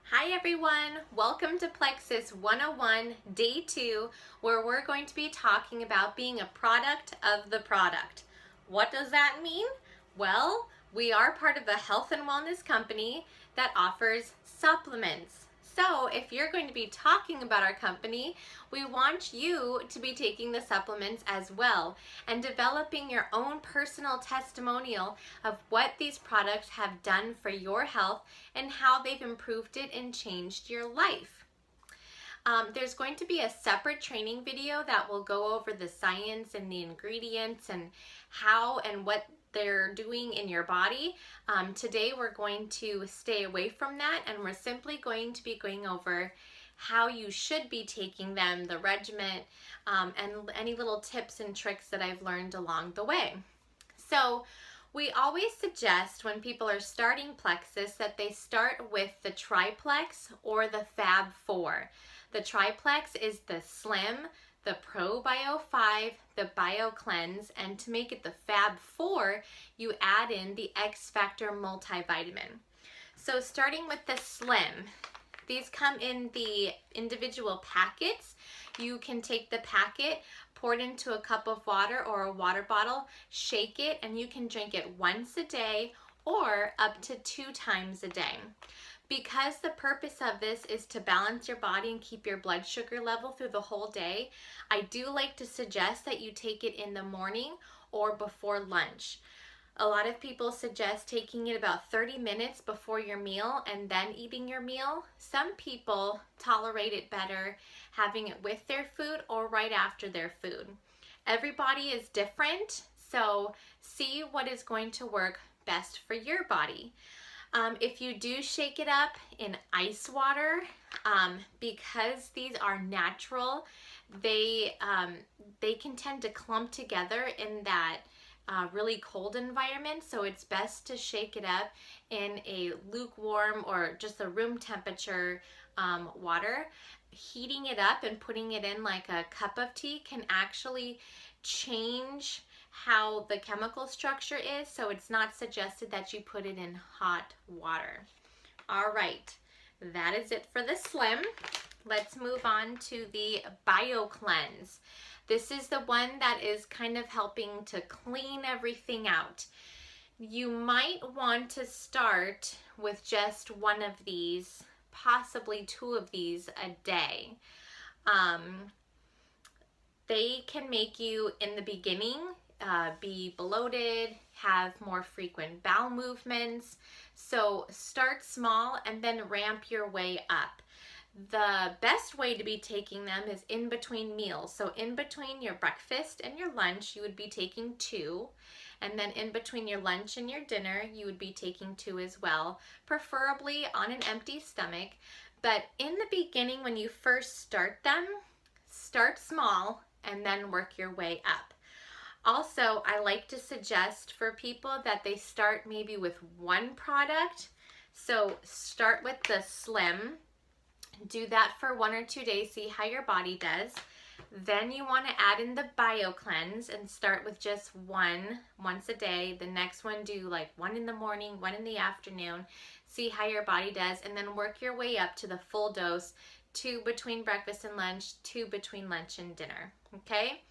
Hi everyone, welcome to Plexus 101 Day 2, where we're going to be talking about being a product of the product. What does that mean? Well, we are part of a health and wellness company that offers supplements. So if you're going to be talking about our company, we want you to be taking the supplements as well and developing your own personal testimonial of what these products have done for your health and how they've improved it and changed your life. There's going to be a separate training video that will go over the science and the ingredients and how and what they're doing in your body. Today we're going to stay away from that, and we're simply going to be going over how you should be taking them, the regimen, and any little tips and tricks that I've learned along the way. So we always suggest when people are starting Plexus that they start with the triplex or the Fab 4. The triplex is the Slim, the Pro Bio 5, the Bio Cleanse, and to make it the Fab 4, you add in the X Factor multivitamin. So starting with the Slim, these come in the individual packets. You can take the packet, pour it into a cup of water or a water bottle, shake it, and you can drink it once a day or up to 2 times a day. Because the purpose of this is to balance your body and keep your blood sugar level through the whole day, I do like to suggest that you take it in the morning or before lunch. A lot of people suggest taking it about 30 minutes before your meal and then eating your meal. Some people tolerate it better having it with their food or right after their food. Everybody is different, so see what is going to work best for your body. If you do shake it up in ice water, because these are natural, they can tend to clump together in that really cold environment, so it's best to shake it up in a lukewarm or just a room temperature water. Heating it up and putting it in like a cup of tea can actually change how the chemical structure is, so it's not suggested that you put it in hot water. All right, that is it for the Slim. Let's move on to the Bio Cleanse. This is the one that is kind of helping to clean everything out. You might want to start with just one of these, possibly 2 of these a day. They can make you, in the beginning, be bloated, have more frequent bowel movements. So start small and then ramp your way up. The best way to be taking them is in between meals. So in between your breakfast and your lunch, you would be taking 2. And then in between your lunch and your dinner, you would be taking 2 as well, preferably on an empty stomach. But in the beginning, when you first start them, start small and then work your way up. Also, I like to suggest for people that they start maybe with one product. So start with the Slim. Do that for 1 or 2 days, see how your body does. Then you want to add in the Bio Cleanse and start with just one once a day. The next one do like 1 in the morning, 1 in the afternoon. See how your body does, and then work your way up to the full dose, 2 between breakfast and lunch, 2 between lunch and dinner, okay?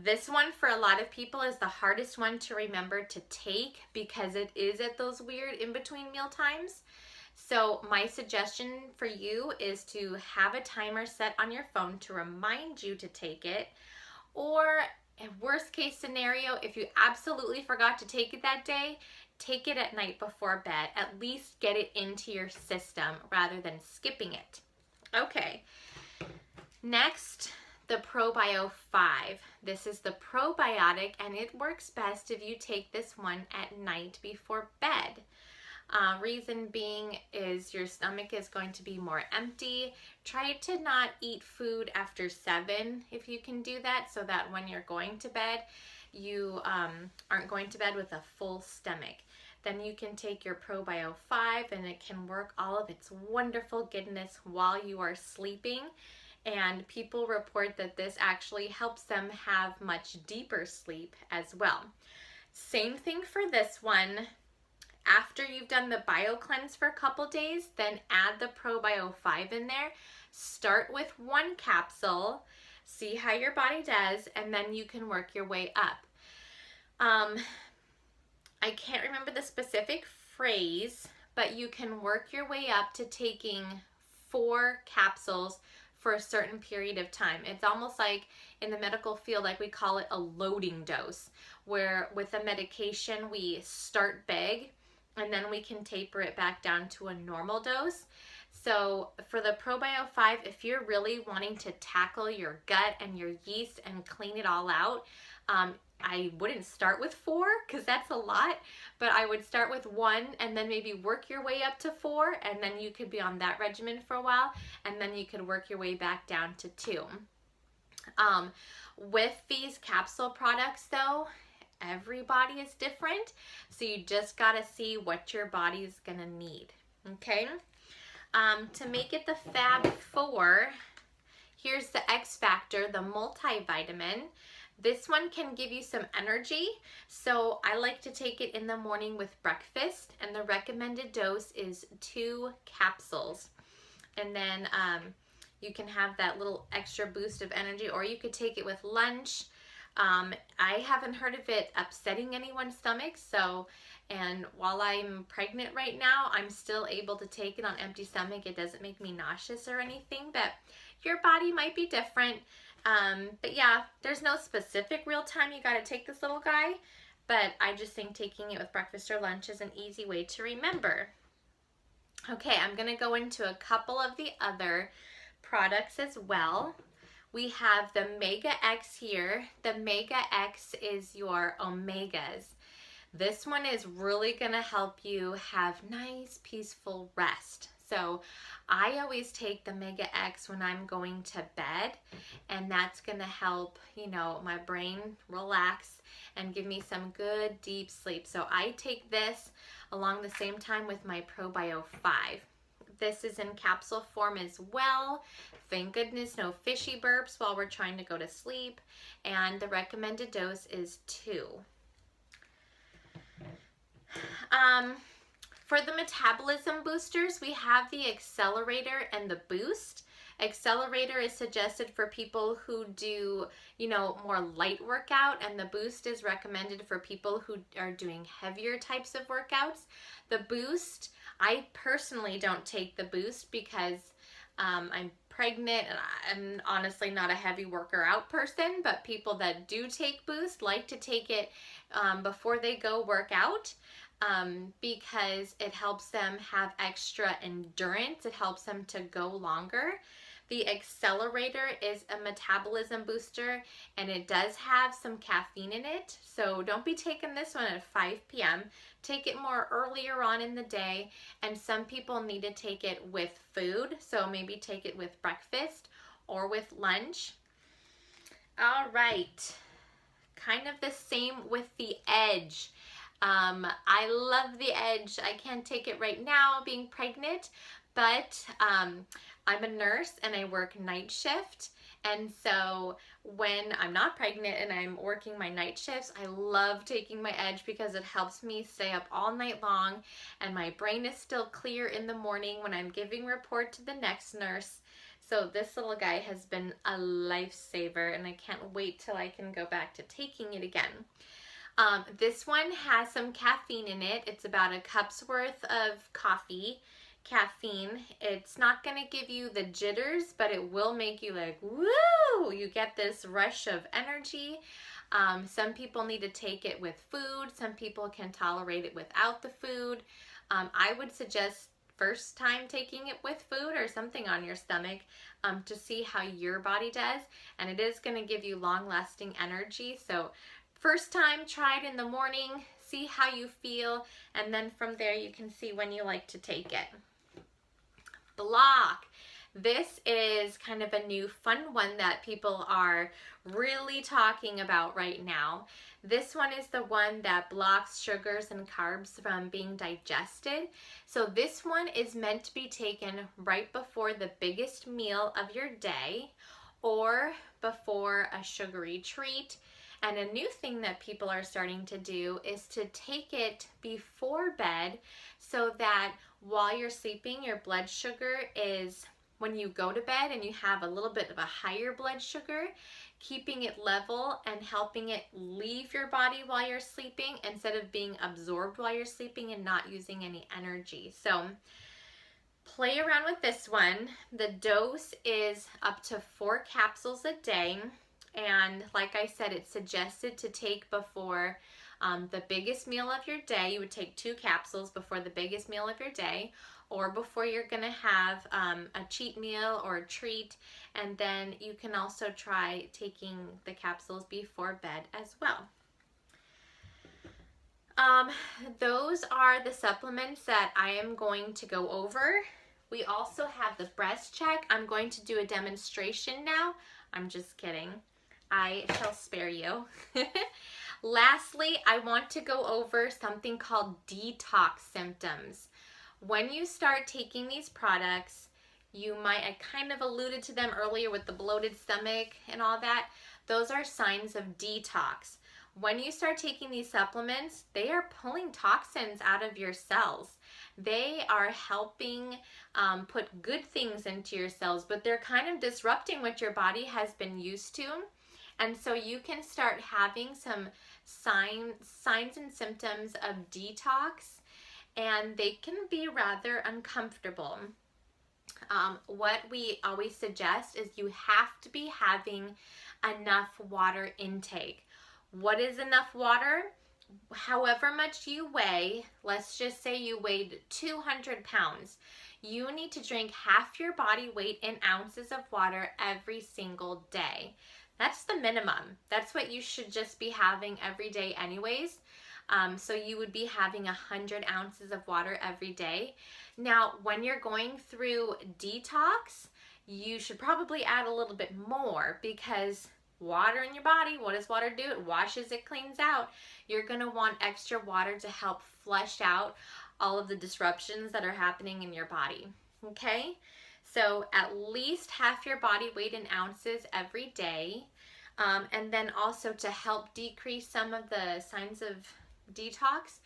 This one for a lot of people is the hardest one to remember to take because it is at those weird in-between meal times. So my suggestion for you is to have a timer set on your phone to remind you to take it, or in worst case scenario, if you absolutely forgot to take it that day, take it at night before bed. At least get it into your system rather than skipping it. Okay, next, the ProBio 5. This is the probiotic, and it works best if you take this one at night before bed. Reason being is your stomach is going to be more empty. Try to not eat food after 7 if you can do that, so that when you're going to bed, you aren't going to bed with a full stomach. Then you can take your ProBio 5 and it can work all of its wonderful goodness while you are sleeping. And people report that this actually helps them have much deeper sleep as well. Same thing for this one. After you've done the bio cleanse for a couple days, then add the Probio 5 in there. Start with 1 capsule, see how your body does, and then you can work your way up. I can't remember the specific phrase, but you can work your way up to taking 4 capsules for a certain period of time. It's almost like in the medical field, like we call it a loading dose, where with a medication we start big and then we can taper it back down to a normal dose. So for the Probio 5, if you're really wanting to tackle your gut and your yeast and clean it all out, I wouldn't start with 4 because that's a lot, but I would start with 1 and then maybe work your way up to 4, and then you could be on that regimen for a while, and then you could work your way back down to 2. With these capsule products though, everybody is different, so you just gotta see what your body is gonna need, okay? To make it the Fab 4, here's the X Factor, the multivitamin. This one can give you some energy, so I like to take it in the morning with breakfast, and the recommended dose is 2 capsules. And then you can have that little extra boost of energy, or you could take it with lunch. I haven't heard of it upsetting anyone's stomach, and while I'm pregnant right now, I'm still able to take it on empty stomach. It doesn't make me nauseous or anything, but your body might be different. But yeah, there's no specific real time you gotta take this little guy, but I just think taking it with breakfast or lunch is an easy way to remember. Okay, I'm gonna go into a couple of the other products as well. We have the Mega X here. The Mega X is your omegas. This one is really gonna help you have nice, peaceful rest. So I always take the Mega X when I'm going to bed, and that's gonna help, you know, my brain relax and give me some good deep sleep. So I take this along the same time with my Probio 5. This is in capsule form as well. Thank goodness no fishy burps while we're trying to go to sleep, and the recommended dose is 2. For the metabolism boosters, we have the Accelerator and the Boost. Accelerator is suggested for people who do, you know, more light workout, and the Boost is recommended for people who are doing heavier types of workouts. The Boost, I personally don't take the Boost because I'm pregnant and I'm honestly not a heavy worker out person, but people that do take Boost like to take it before they go work out. Because it helps them have extra endurance. It helps them to go longer. The Accelerator is a metabolism booster, and it does have some caffeine in it. So don't be taking this one at 5 p.m. Take it more earlier on in the day, and some people need to take it with food. So maybe take it with breakfast or with lunch. All right, kind of the same with the Edge. I love the Edge. I can't take it right now being pregnant, but I'm a nurse and I work night shift. And so when I'm not pregnant and I'm working my night shifts, I love taking my Edge because it helps me stay up all night long, and my brain is still clear in the morning when I'm giving report to the next nurse. So this little guy has been a lifesaver, and I can't wait till I can go back to taking it again. This one has some caffeine in it. It's about a cup's worth of caffeine. It's not going to give you the jitters, but it will make you like, woo! You get this rush of energy. Some people need to take it with food. Some people can tolerate it without the food. I would suggest first time taking it with food or something on your stomach to see how your body does. And it is going to give you long-lasting energy. So first time, try it in the morning, see how you feel, and then from there you can see when you like to take it. Block. This is kind of a new fun one that people are really talking about right now. This one is the one that blocks sugars and carbs from being digested. So this one is meant to be taken right before the biggest meal of your day or before a sugary treat. And a new thing that people are starting to do is to take it before bed so that while you're sleeping, your blood sugar is, when you go to bed and you have a little bit of a higher blood sugar, keeping it level and helping it leave your body while you're sleeping instead of being absorbed while you're sleeping and not using any energy. So play around with this one. The dose is up to 4 capsules a day. And like I said, it's suggested to take before the biggest meal of your day. You would take 2 capsules before the biggest meal of your day, or before you're gonna have a cheat meal or a treat. And then you can also try taking the capsules before bed as well. Those are the supplements that I am going to go over. We also have the breast check. I'm going to do a demonstration now. I'm just kidding. I shall spare you. Lastly, I want to go over something called detox symptoms. When you start taking these products, I kind of alluded to them earlier with the bloated stomach and all that. Those are signs of detox. When you start taking these supplements, they are pulling toxins out of your cells. They are helping put good things into your cells, but they're kind of disrupting what your body has been used to. And so you can start having some signs and symptoms of detox, and they can be rather uncomfortable. What we always suggest is you have to be having enough water intake. What is enough water? However much you weigh, let's just say you weighed 200 pounds, you need to drink half your body weight in ounces of water every single day. That's the minimum. That's what you should just be having every day anyways. So you would be having 100 ounces of water every day. Now, when you're going through detox, you should probably add a little bit more, because water in your body, what does water do? It washes, it cleans out. You're going to want extra water to help flush out all of the disruptions that are happening in your body. Okay? So at least half your body weight in ounces every day. And then also to help decrease some of the signs of detox,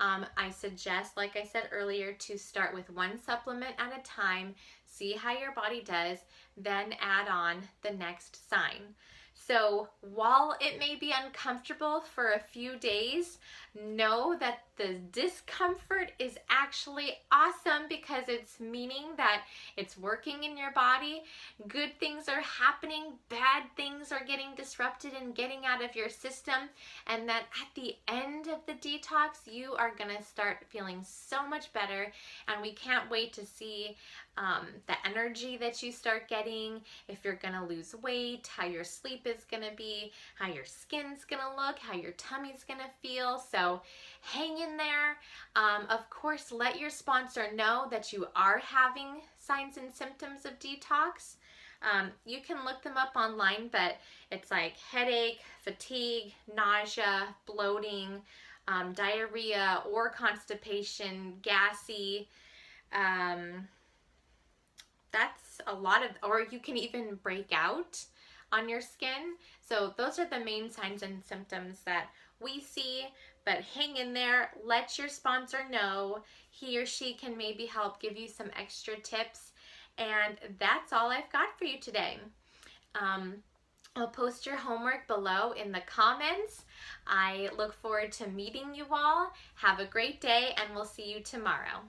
I suggest, like I said earlier, to start with 1 supplement at a time, see how your body does, then add on the next sign. So while it may be uncomfortable for a few days, know that the discomfort is actually awesome, because it's meaning that it's working in your body. Good things are happening, bad things are getting disrupted and getting out of your system, and that at the end of the detox, you are gonna start feeling so much better. And we can't wait to see the energy that you start getting, if you're gonna lose weight, how your sleep is gonna be, how your skin's gonna look, how your tummy's gonna feel. So hang in there. Of course, let your sponsor know that you are having signs and symptoms of detox. You can look them up online, but it's like headache, fatigue, nausea, bloating, diarrhea or constipation, gassy. That's a lot of, or you can even break out on your skin. So those are the main signs and symptoms that we see. But hang in there, let your sponsor know. He or she can maybe help give you some extra tips. And that's all I've got for you today. I'll post your homework below in the comments. I look forward to meeting you all. Have a great day, and we'll see you tomorrow.